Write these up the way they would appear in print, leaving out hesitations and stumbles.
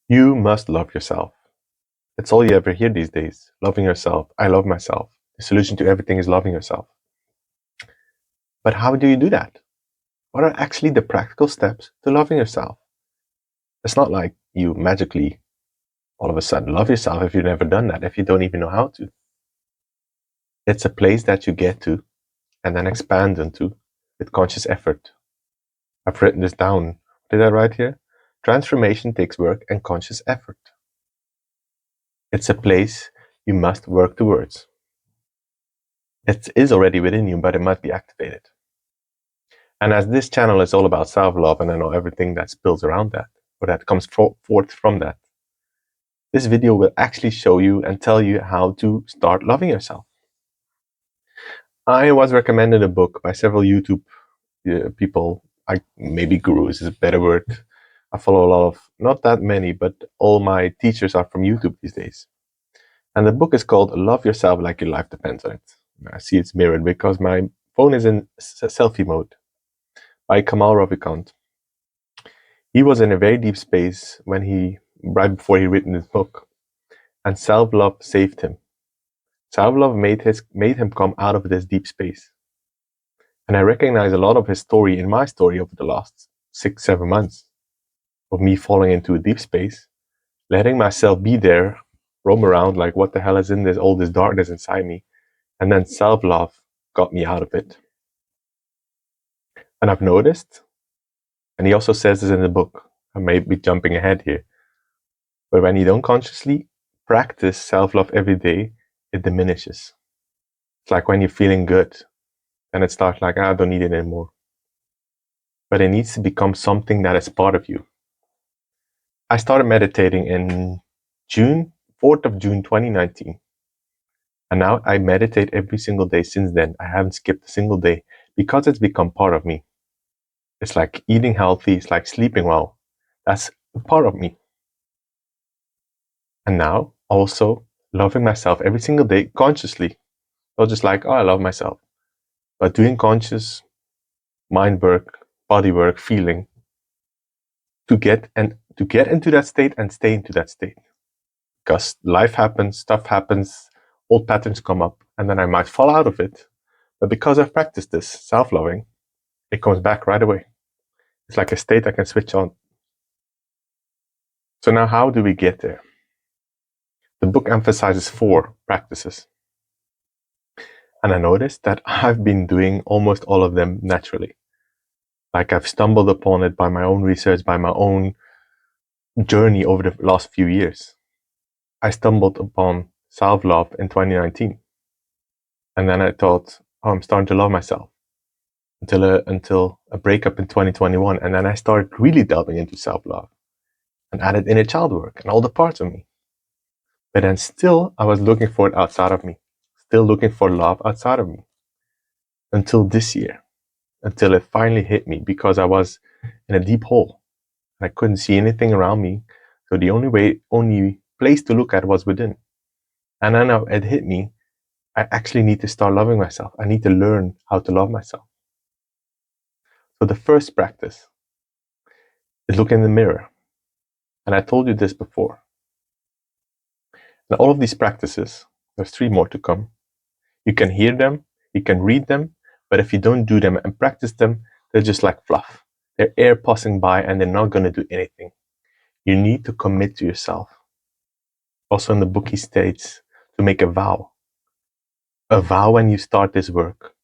You must love yourself. That's all you ever hear these days. Loving yourself. I love myself. The solution to everything is loving yourself. But how do you do that? What are actually the practical steps to loving yourself? It's not like you magically all of a sudden love yourself if you've never done that, if you don't even know how to. It's a place that you get to and then expand into with conscious effort. I've written this down. Did I write here? Transformation takes work and conscious effort. It's a place you must work towards. It is already within you, but it must be activated. And as this channel is all about self-love, and I know everything that spills around that, or that comes forth from that, this video will actually show you and tell you how to start loving yourself. I was recommended a book by several YouTube people, maybe gurus is a better word. I follow a lot of, not that many, but all my teachers are from YouTube these days. And the book is called Love Yourself Like Your Life Depends on It. I see it's mirrored because my phone is in selfie mode, by Kamal Ravikant. He was in a very deep space right before he written this book, and self-love saved him. Self-love made him come out of this deep space. And I recognize a lot of his story in my story over the last 6-7 months of me falling into a deep space, letting myself be there, roam around like what the hell is in this, all this darkness inside me, and then self-love got me out of it. And I've noticed, and he also says this in the book, I may be jumping ahead here, but when you don't consciously practice self-love every day, it diminishes. It's like when you're feeling good, then it starts like, I don't need it anymore. But it needs to become something that is part of you. I started meditating in June, 4th of June 2019. And now I meditate every single day since then. I haven't skipped a single day because it's become part of me. It's like eating healthy, it's like sleeping well. That's a part of me. And now also loving myself every single day consciously. Not just like, oh, I love myself, but doing conscious mind work, body work, feeling to get into that state and stay into that state. Because life happens, stuff happens, old patterns come up, and then I might fall out of it. But because I've practiced this self-loving, it comes back right away. It's like a state I can switch on. So now how do we get there? The book emphasizes 4 practices. And I noticed that I've been doing almost all of them naturally. Like I've stumbled upon it by my own research, by my own journey over the last few years. I stumbled upon self-love in 2019. And then I thought, oh, I'm starting to love myself. Until a breakup in 2021. And then I started really delving into self-love and added inner child work and all the parts of me. But then still, I was looking for it outside of me. Still looking for love outside of me. Until this year. Until it finally hit me because I was in a deep hole. I couldn't see anything around me. So the only place to look at was within. And then it hit me. I actually need to start loving myself. I need to learn how to love myself. So the first practice is look in the mirror. And I told you this before. And all of these practices, there's 3 more to come. You can hear them, you can read them, but if you don't do them and practice them, they're just like fluff. They're air passing by and they're not going to do anything. You need to commit to yourself. Also in the book he states to make a vow. A vow when you start this work.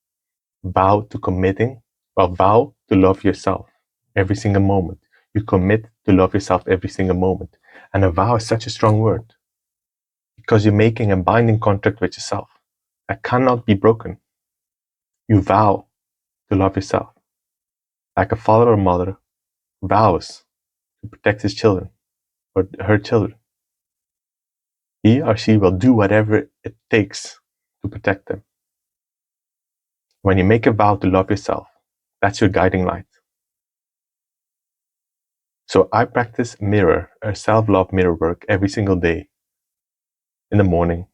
Vow to committing, or vow to love yourself every single moment. You commit to love yourself every single moment. And a vow is such a strong word. Because you're making a binding contract with yourself that cannot be broken. You vow to love yourself. Like a father or mother vows to protect his children or her children. He or she will do whatever it takes to protect them. When you make a vow to love yourself, that's your guiding light. So I practice mirror or self-love mirror work every single day in the morning.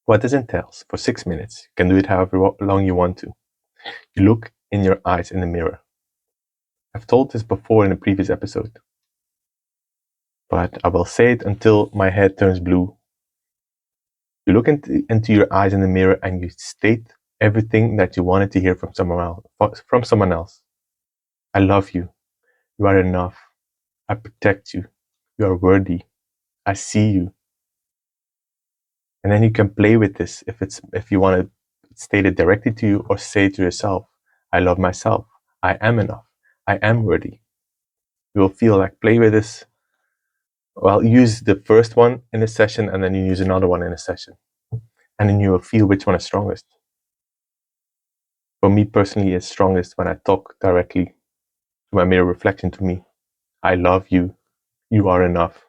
What this entails for 6 minutes, you can do it however long you want to. You look in your eyes in the mirror. I've told this before in a previous episode. but I will say it until my head turns blue. You look into your eyes in the mirror and you state everything that you wanted to hear from someone else. I love you. You are enough. I protect you. You are worthy. I see you. And then you can play with this if you want to state it directly to you or say it to yourself. I love myself. I am enough. I am worthy. You will feel like play with this. Well, use the first one in a session and then you use another one in a session. And then you will feel which one is strongest. For me personally, it's strongest when I talk directly to my mirror reflection to me. I love you. You are enough.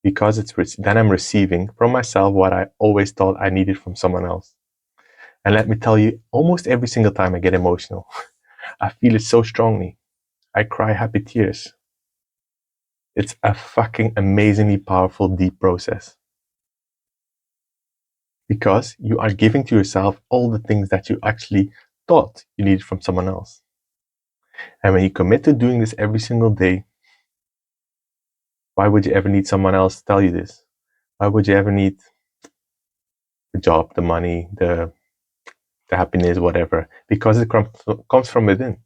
Because then I'm receiving from myself what I always thought I needed from someone else. And let me tell you, almost every single time I get emotional, I feel it so strongly. I cry happy tears. It's a fucking amazingly powerful, deep process. Because you are giving to yourself all the things that you actually thought you needed from someone else. And when you commit to doing this every single day, why would you ever need someone else to tell you this? Why would you ever need the job, the money, the happiness, whatever? Because it comes from within.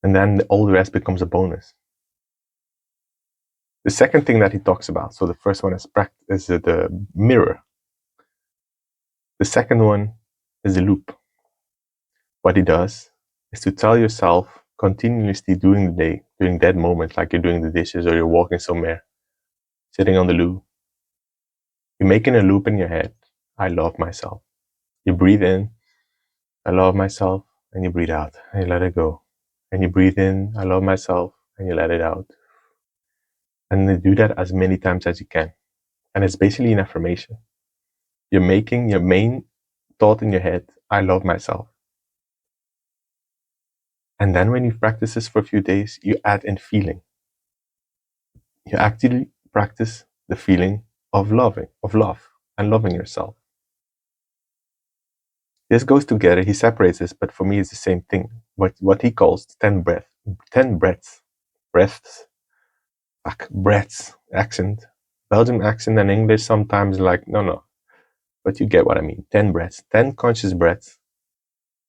And then all the rest becomes a bonus. The second thing that he talks about, so the first one is the mirror. The second one is the loop. What he does is to tell yourself continuously during the day, during that moment, like you're doing the dishes or you're walking somewhere, sitting on the loo, you're making a loop in your head. I love myself. You breathe in, I love myself, and you breathe out, and you let it go. And you breathe in, I love myself, and you let it out. And you do that as many times as you can. And it's basically an affirmation. You're making your main thought in your head, I love myself. And then when you practice this for a few days, you add in feeling. You actually practice the feeling of love, and loving yourself. This goes together. He separates this, but for me, it's the same thing. What he calls 10 breaths, breaths, accent. Belgian accent and English sometimes like, no, but you get what I mean. 10 breaths, 10 conscious breaths,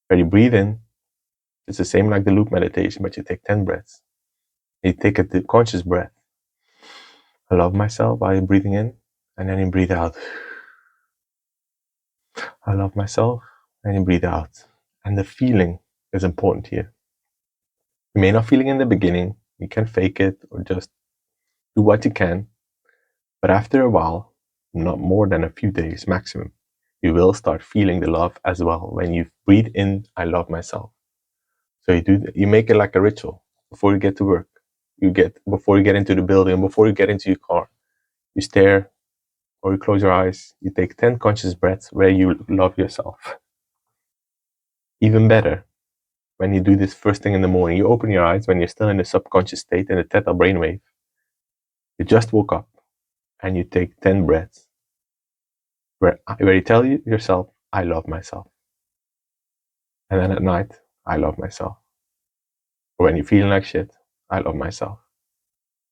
where you breathe in. It's the same like the loop meditation, but you take 10 breaths. You take a conscious breath. I love myself while you're breathing in, and then you breathe out. I love myself, and you breathe out. And the feeling is important here. You may not feel it in the beginning. You can fake it or just do what you can. But after a while, not more than a few days maximum, you will start feeling the love as well. When you breathe in, I love myself. So you make it like a ritual before you get to work. Before you get into the building, before you get into your car, you stare or you close your eyes. You take 10 conscious breaths where you love yourself. Even better, when you do this first thing in the morning, you open your eyes when you're still in the subconscious state, in the theta brainwave. You just woke up and you take 10 breaths where you tell yourself, I love myself. And then at night, I love myself. Or when you're feeling like shit, I love myself.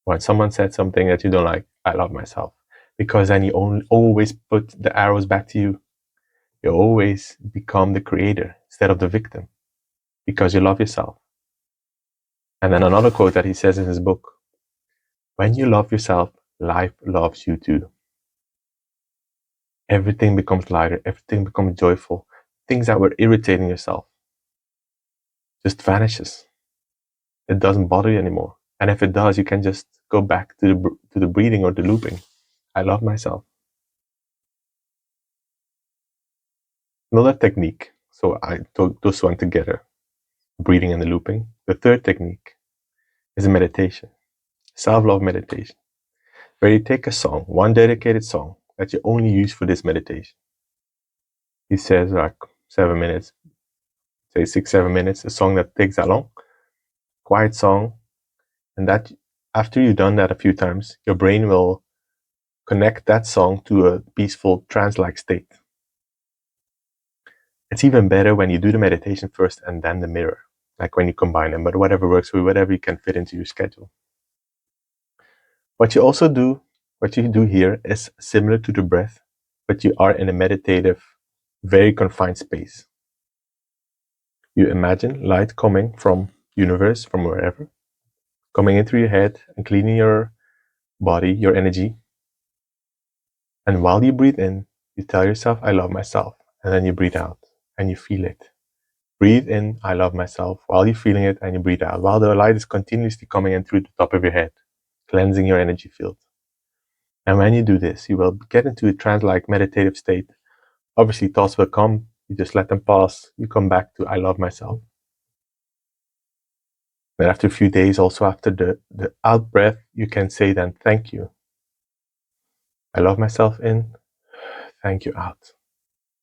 When someone said something that you don't like, I love myself. Because then you always put the arrows back to you. You always become the creator instead of the victim. Because you love yourself. And then another quote that he says in his book, when you love yourself, life loves you too. Everything becomes lighter, everything becomes joyful. Things that were irritating yourself just vanishes. It doesn't bother you anymore. And if it does, you can just go back to the breathing or the looping. I love myself. Another technique. So I took those one together, breathing and the looping. The third technique is a meditation, self-love meditation, where you take a song, one dedicated song that you only use for this meditation. He says like 7 minutes, say 6-7 minutes, a song that takes that long, quiet song, and that after you've done that a few times, your brain will connect that song to a peaceful trance-like state. It's even better when you do the meditation first and then the mirror, like when you combine them, but whatever works for you, whatever you can fit into your schedule. What you do here is similar to the breath, but you are in a meditative, very confined space. You imagine light coming from universe, from wherever, coming into your head and cleaning your body, your energy. And while you breathe in, you tell yourself, I love myself. And then you breathe out and you feel it. Breathe in, I love myself, while you're feeling it, and you breathe out, while the light is continuously coming in through the top of your head, cleansing your energy field. And when you do this, you will get into a trance-like meditative state. Obviously, thoughts will come, you just let them pass, you come back to I love myself. Then after a few days, also after the out breath, you can say then, thank you. I love myself in, thank you out.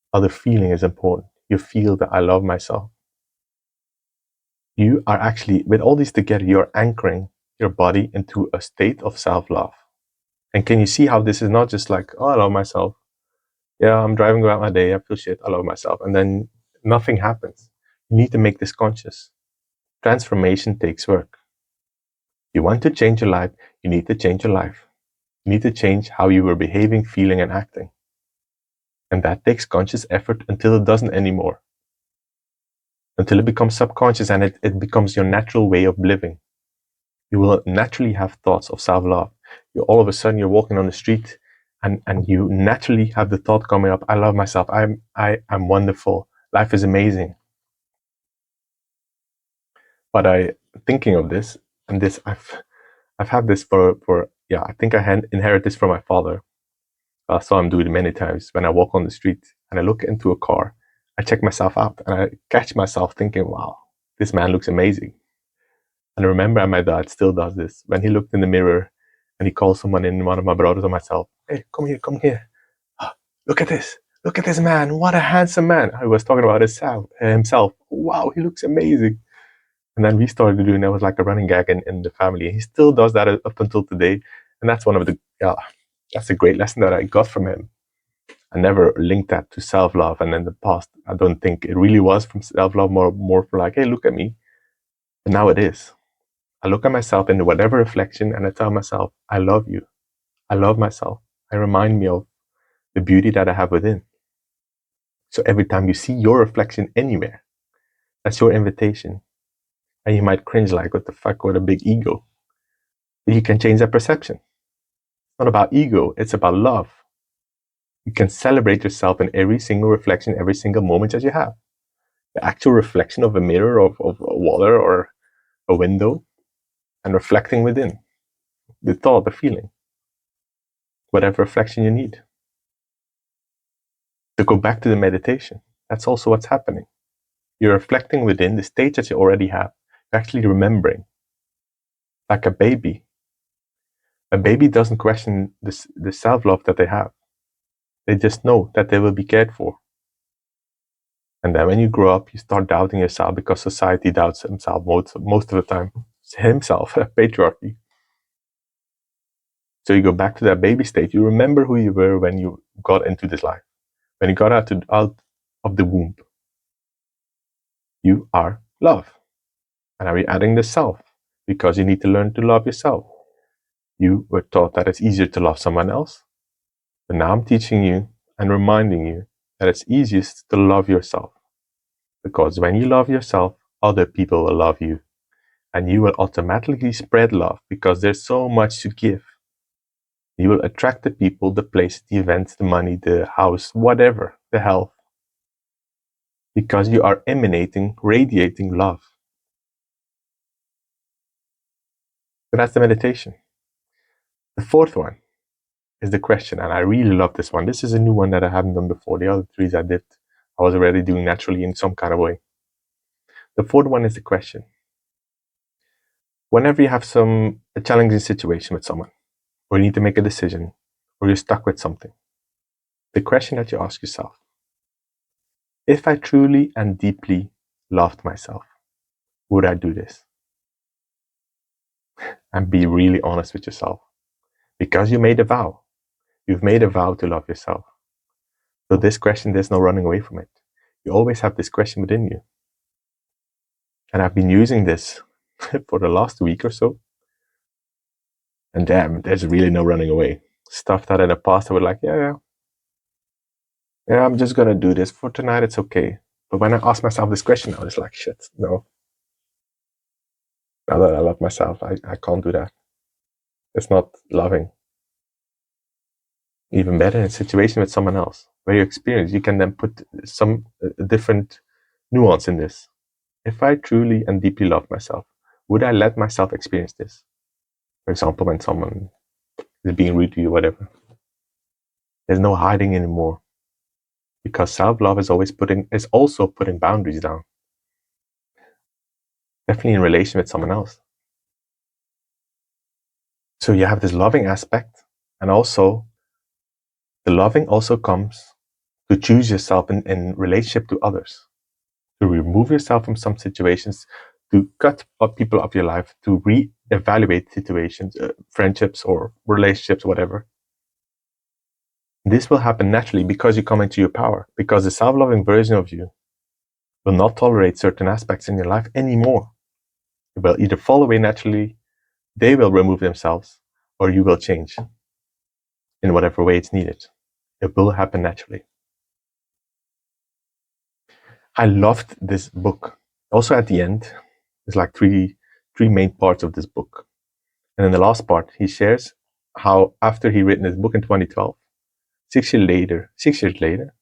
While the feeling is important. You feel that I love myself. You are actually, with all these together, you're anchoring your body into a state of self-love. And can you see how this is not just like, oh, I love myself. Yeah, I'm driving about my day, I feel shit, I love myself. And then nothing happens. You need to make this conscious. Transformation takes work. You want to change your life, you need to change your life. You need to change how you were behaving, feeling, and acting. And that takes conscious effort until it doesn't anymore. Until it becomes subconscious and it becomes your natural way of living. You will naturally have thoughts of self-love. All of a sudden, you're walking on the street and you naturally have the thought coming up, I love myself, I'm wonderful, life is amazing. But thinking of this, and this, I've had this for I think I inherited this from my father. I saw him do it many times. When I walk on the street and I look into a car, I check myself out and I catch myself thinking, wow, this man looks amazing. And I remember my dad still does this. When he looked in the mirror and he called someone in, one of my brothers or myself, hey, come here. Look at this man. What a handsome man. I was talking about himself. Wow, he looks amazing. And then we started doing that. Was like a running gag in the family. He still does that up until today. And that's one of that's a great lesson that I got from him. I never linked that to self-love. And in the past, I don't think it really was from self-love, more for like, hey, look at me. But now it is. I look at myself in whatever reflection and I tell myself, I love you. I love myself. I remind me of the beauty that I have within. So every time you see your reflection anywhere, that's your invitation. And you might cringe like, what the fuck, what a big ego. But you can change that perception. It's not about ego, it's about love. You can celebrate yourself in every single reflection, every single moment that you have. The actual reflection of a mirror, of water or a window, and reflecting within. The thought, the feeling. Whatever reflection you need. To go back to the meditation, that's also what's happening. You're reflecting within the state that you already have. You're actually remembering. Like a baby. A baby doesn't question the self-love that they have. They just know that they will be cared for. And then when you grow up, you start doubting yourself because society doubts himself most of the time. Himself, patriarchy. So you go back to that baby state. You remember who you were when you got into this life. When you got out of the womb. You are love. And now we're adding the self because you need to learn to love yourself. You were taught that it's easier to love someone else. But now I'm teaching you and reminding you that it's easiest to love yourself. Because when you love yourself, other people will love you. And you will automatically spread love because there's so much to give. You will attract the people, the place, the events, the money, the house, whatever, the health. Because you are emanating, radiating love. So that's the meditation. The fourth one is the question, and I really love this one. This is a new one that I haven't done before. The other three I did, I was already doing naturally in some kind of way. The fourth one is the question. Whenever you have a challenging situation with someone, or you need to make a decision, or you're stuck with something, the question that you ask yourself, if I truly and deeply loved myself, would I do this? And be really honest with yourself. Because you made a vow. You've made a vow to love yourself. So this question, there's no running away from it. You always have this question within you. And I've been using this for the last week or so. And damn, there's really no running away. Stuff that in the past I would like, yeah, I'm just gonna do this for tonight. It's okay. But when I ask myself this question, I was like, shit, no. Now that I love myself, I can't do that. It's not loving. Even better in a situation with someone else where you experience, you can then put some different nuance in this. If I truly and deeply love myself, would I let myself experience this? For example, when someone is being rude to you, whatever. There's no hiding anymore. Because self-love is also putting boundaries down. Definitely in relation with someone else. So you have this loving aspect, and also the loving also comes to choose yourself in relationship to others, to remove yourself from some situations, to cut people off your life, to re-evaluate situations, friendships or relationships, whatever. This will happen naturally because you come into your power, because the self-loving version of you will not tolerate certain aspects in your life anymore. It will either fall away naturally, they will remove themselves, or you will change in whatever way it's needed. It will happen naturally. I loved this book. Also at the end, there's like three main parts of this book. And in the last part, he shares how after he written his book in 2012, 6 years later,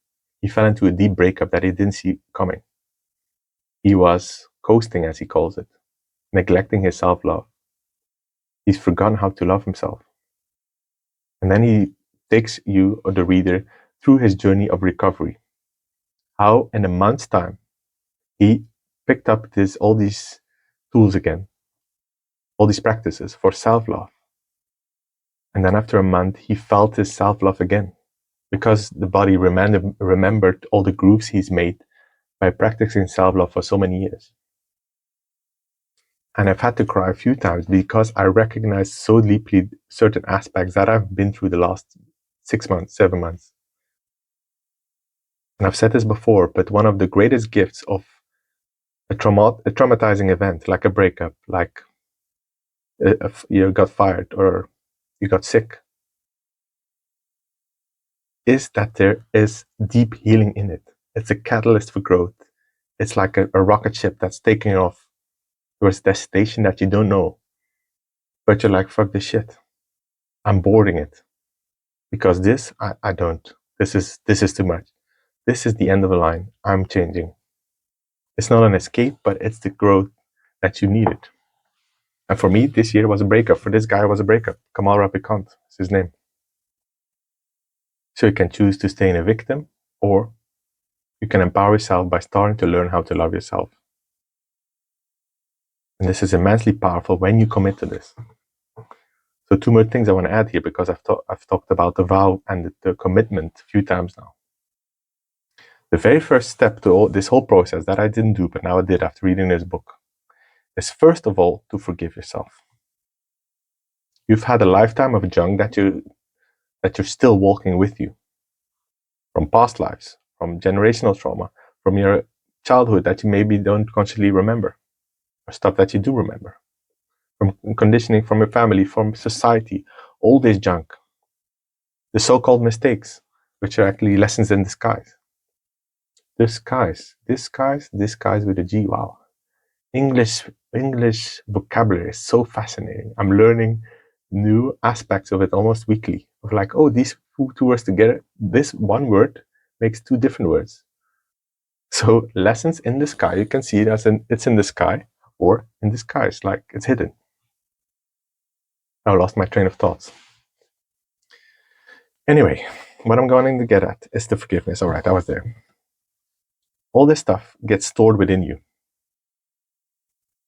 he fell into a deep breakup that he didn't see coming. He was coasting, as he calls it, neglecting his self-love. He's forgotten how to love himself. And then he takes you, or the reader, through his journey of recovery. How in a month's time, he picked up all these tools again, all these practices for self-love. And then after a month, he felt his self-love again, because the body remembered all the grooves he's made by practicing self-love for so many years. And I've had to cry a few times because I recognize so deeply certain aspects that I've been through the last 6 months, 7 months. And I've said this before, but one of the greatest gifts of a traumatizing event, like a breakup, like you got fired or you got sick, is that there is deep healing in it. It's a catalyst for growth. It's like a rocket ship that's taking off towards a destination that you don't know. But you're like, fuck this shit. I'm boarding it. Because this, I don't. This is too much. This is the end of the line. I'm changing. It's not an escape, but it's the growth that you needed. And for me, this year was a breakup. For this guy, it was a breakup. Kamal Ravikant is his name. So you can choose to stay in a victim, or you can empower yourself by starting to learn how to love yourself. And this is immensely powerful when you commit to this. So 2 more things I want to add here, because I've talked about the vow and the commitment a few times now. The very first step to this whole process that I didn't do, but now I did after reading this book, is first of all to forgive yourself. You've had a lifetime of junk that you're still walking with you, from past lives, from generational trauma, from your childhood that you maybe don't consciously remember, or stuff that you do remember, from conditioning from your family, from society, all this junk. The so-called mistakes, which are actually lessons in disguise. Disguise with a G. Wow. English vocabulary is so fascinating. I'm learning new aspects of it almost weekly. Of like, oh, these two words together, this one word makes 2 different words. So lessons in the sky, you can see it as it's in the sky, or in disguise, like it's hidden. I lost my train of thoughts. Anyway, what I'm going to get at is the forgiveness. All right, I was there. All this stuff gets stored within you.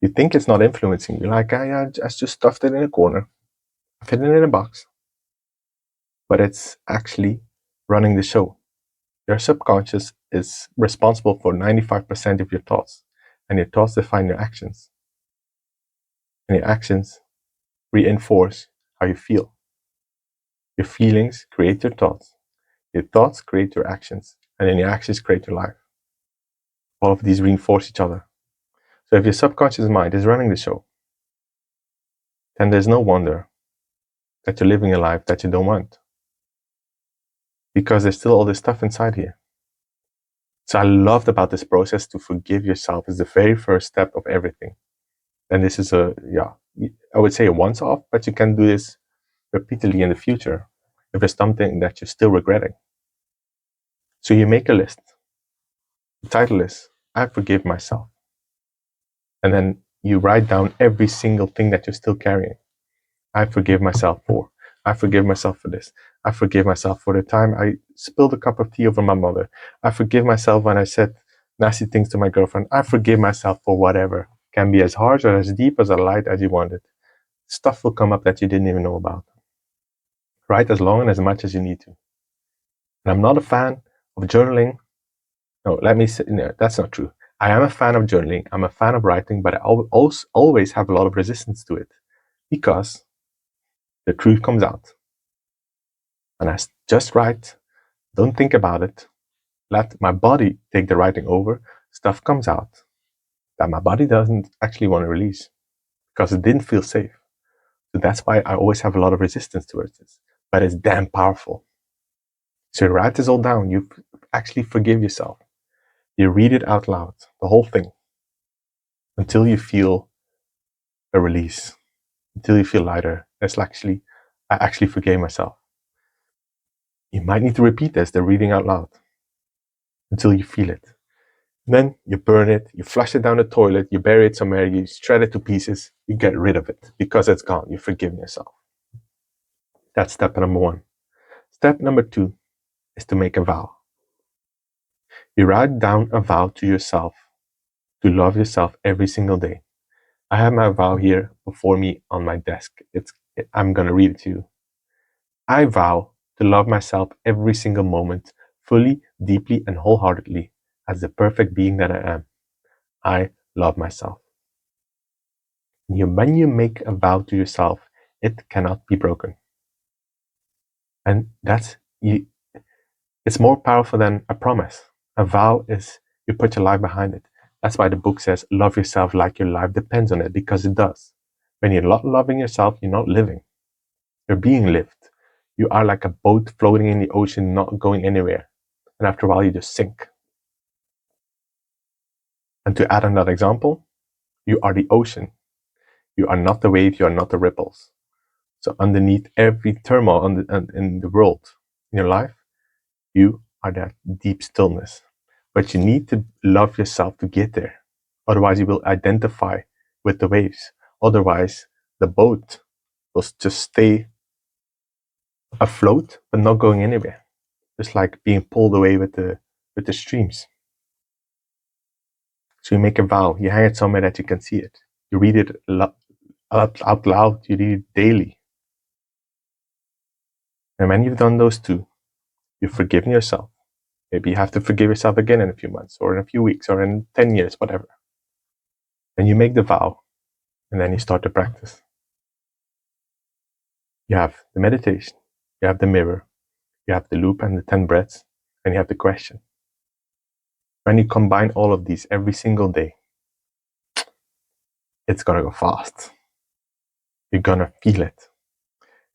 You think it's not influencing you, like I just stuffed it in a corner, fit it in a box. But it's actually running the show. Your subconscious is responsible for 95% of your thoughts, and your thoughts define your actions. And your actions reinforce how you feel. Your feelings create your thoughts create your actions, and then your actions create your life. All of these reinforce each other. So if your subconscious mind is running the show, then there's no wonder that you're living a life that you don't want. Because there's still all this stuff inside here. So I loved about this process to forgive yourself is the very first step of everything. And this is I would say a once off, but you can do this repeatedly in the future if there's something that you're still regretting. So you make a list. The title is, I forgive myself. And then you write down every single thing that you're still carrying. I forgive myself for. I forgive myself for this. I forgive myself for the time I spilled a cup of tea over my mother. I forgive myself when I said nasty things to my girlfriend. I forgive myself for whatever. Can be as harsh or as deep as a light as you want it. Stuff will come up that you didn't even know about. Write as long and as much as you need to. And I'm not a fan of journaling. No, let me say, no, that's not true. I am a fan of journaling. I'm a fan of writing, but I always have a lot of resistance to it because the truth comes out. And I just write, don't think about it, let my body take the writing over, stuff comes out that my body doesn't actually want to release because it didn't feel safe. So that's why I always have a lot of resistance towards this. But it's damn powerful. So you write this all down, you actually forgive yourself. You read it out loud, the whole thing, until you feel a release, until you feel lighter. It's actually, I actually forgave myself. You might need to repeat this, the reading out loud, until you feel it. Then you burn it, you flush it down the toilet, you bury it somewhere, you shred it to pieces, you get rid of it because it's gone. You've forgiven yourself. That's step number 1. Step number 2 is to make a vow. You write down a vow to yourself to love yourself every single day. I have my vow here before me on my desk. I'm going to read it to you. I vow to love myself every single moment, fully, deeply, and wholeheartedly, as the perfect being that I am. I love myself. When you make a vow to yourself, it cannot be broken. And it's more powerful than a promise. A vow is you put your life behind it. That's why the book says, love yourself like your life depends on it, because it does. When you're not loving yourself, you're not living. You're being lived. You are like a boat floating in the ocean, not going anywhere. And after a while, you just sink. And to add another example, you are the ocean. You are not the wave, you are not the ripples. So underneath every turmoil in the world, in your life, you are that deep stillness. But you need to love yourself to get there. Otherwise, you will identify with the waves. Otherwise, the boat will just stay afloat, but not going anywhere. Just like being pulled away with the streams. So you make a vow. You hang it somewhere that you can see it. You read it out loud. You read it daily. And when you've done those two, you've forgiven yourself. Maybe you have to forgive yourself again in a few months, or in a few weeks, or in 10 years, whatever. And you make the vow, and then you start to practice. You have the meditation, you have the mirror, you have the loop and the 10 breaths, and you have the question. When you combine all of these every single day, it's gonna go fast. You're gonna feel it.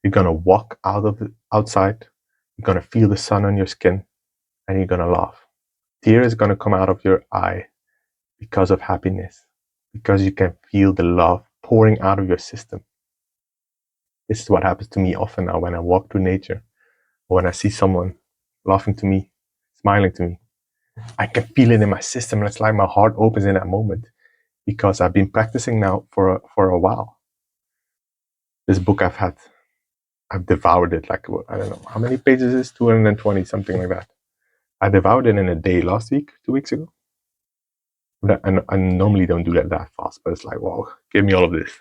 You're gonna walk outside, you're gonna feel the sun on your skin, and you're gonna laugh. Tear is gonna come out of your eye because of happiness, because you can feel the love pouring out of your system. This is what happens to me often now when I walk through nature, or when I see someone laughing to me, smiling to me. I can feel it in my system, and it's like my heart opens in that moment because I've been practicing now for a while. This book I've devoured it, like, I don't know, how many pages is it? 220, something like that. I devoured it in a day last week, 2 weeks ago. I normally don't do that fast, but it's like, wow, give me all of this.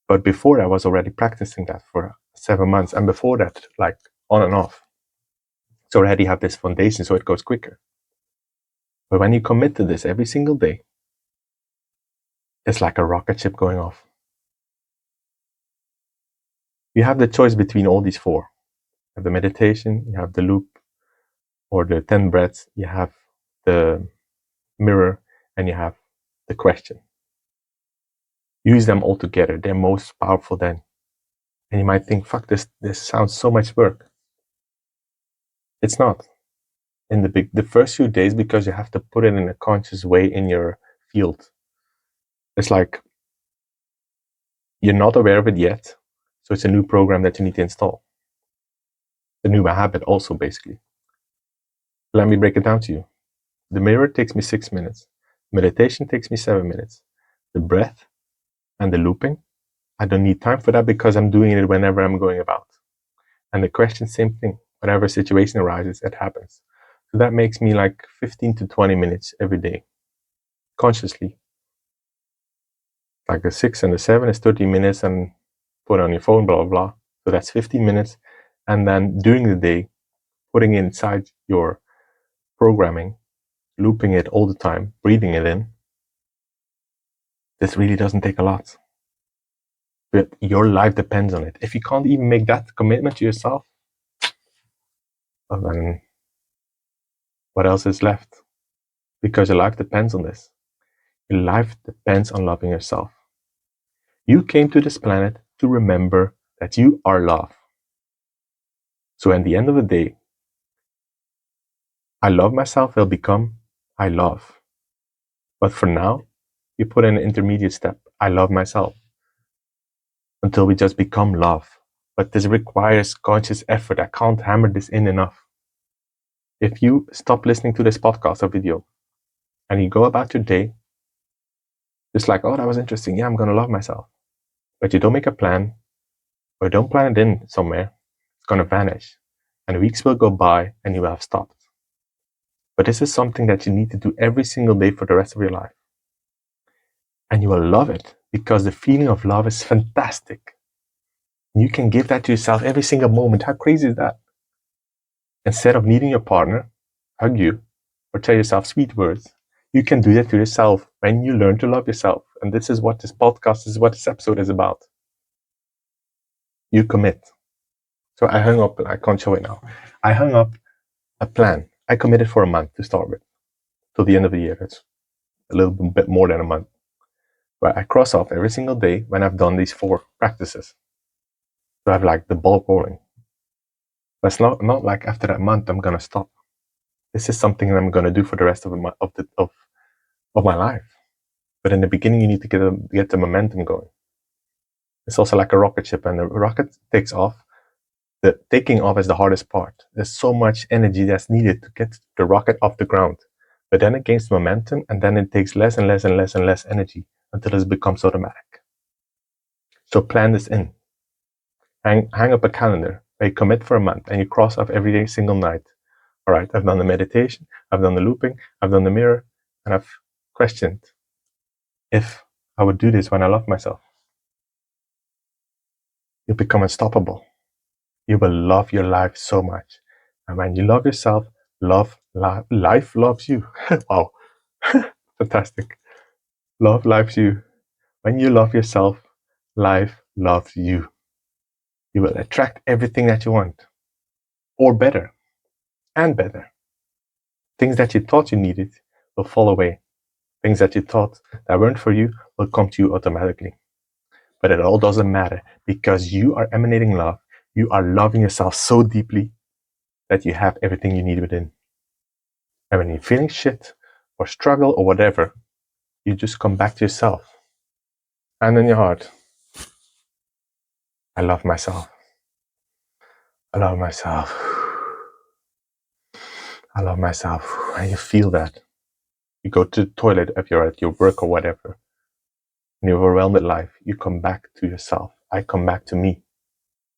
But before I was already practicing that for 7 months, and before that, like on and off. So I already have this foundation, so it goes quicker. But when you commit to this every single day, it's like a rocket ship going off. You have the choice between all these 4. You have the meditation, you have the loop, or the 10 breaths, you have the mirror, and you have the question. Use them all together. They're most powerful then. And you might think, fuck, this sounds so much work. It's not. In the first few days, because you have to put it in a conscious way in your field. It's like you're not aware of it yet, so it's a new program that you need to install. A new habit also, basically. Let me break it down to you. The mirror takes me 6 minutes. Meditation takes me 7 minutes. The breath and the looping, I don't need time for that because I'm doing it whenever I'm going about. And the question, same thing. Whatever situation arises, it happens. So that makes me like 15 to 20 minutes every day, consciously. Like the 6 and the 7 is 30 minutes and put on your phone, blah, blah, blah. So that's 15 minutes. And then during the day, putting inside your programming, looping it all the time, breathing it in. This really doesn't take a lot. But your life depends on it. If you can't even make that commitment to yourself, well, then what else is left? Because your life depends on this. Your life depends on loving yourself. You came to this planet to remember that you are love. So at the end of the day, I love myself will become I love. But for now, you put in an intermediate step. I love myself. Until we just become love. But this requires conscious effort. I can't hammer this in enough. If you stop listening to this podcast or video and you go about your day, just like, oh, that was interesting. Yeah, I'm going to love myself. But you don't make a plan or don't plan it in somewhere, it's going to vanish. And weeks will go by and you will have stopped. But this is something that you need to do every single day for the rest of your life. And you will love it because the feeling of love is fantastic. You can give that to yourself every single moment. How crazy is that? Instead of needing your partner hug you or tell yourself sweet words, you can do that to yourself when you learn to love yourself. And this is what this podcast is, what this episode is about. You commit. So I hung up, I can't show it now. I hung up a plan. I committed for a month to start with. Till the end of the year. It's a little bit more than a month. But I cross off every single day when I've done these 4 practices. So I have like the ball rolling. But it's not like after that month I'm gonna stop. This is something that I'm gonna do for the rest of my life. But in the beginning, you need to get the momentum going. It's also like a rocket ship, and the rocket takes off. The taking off is the hardest part. There's so much energy that's needed to get the rocket off the ground. But then it gains momentum, and then it takes less and less and less and less energy until it becomes automatic. So plan this in. Hang up a calendar where you commit for a month, and you cross off every day, single night. All right, I've done the meditation, I've done the looping, I've done the mirror, and I've questioned if I would do this when I love myself. You become unstoppable. You will love your life so much. And when you love yourself, life loves you. Wow. Fantastic. Love loves you. When you love yourself, life loves you. You will attract everything that you want. Or better. And better. Things that you thought you needed will fall away. Things that you thought that weren't for you will come to you automatically. But it all doesn't matter because you are emanating love. You are loving yourself so deeply that you have everything you need within. And when you're feeling shit or struggle or whatever, you just come back to yourself. And in your heart, I love myself. I love myself. I love myself. And you feel that. You go to the toilet if you're at your work or whatever. And you're overwhelmed with life. You come back to yourself. I come back to me.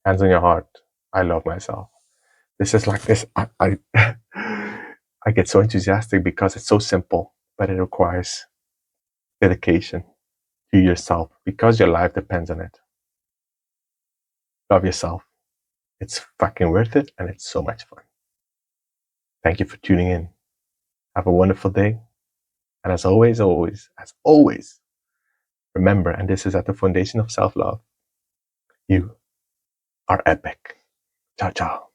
Hands on your heart. I love myself. This is like this. I I get so enthusiastic because it's so simple, but it requires dedication to yourself because your life depends on it. Love yourself. It's fucking worth it and it's so much fun. Thank you for tuning in. Have a wonderful day. And as always, remember, and this is at the foundation of self-love, you are epic. Ciao, ciao.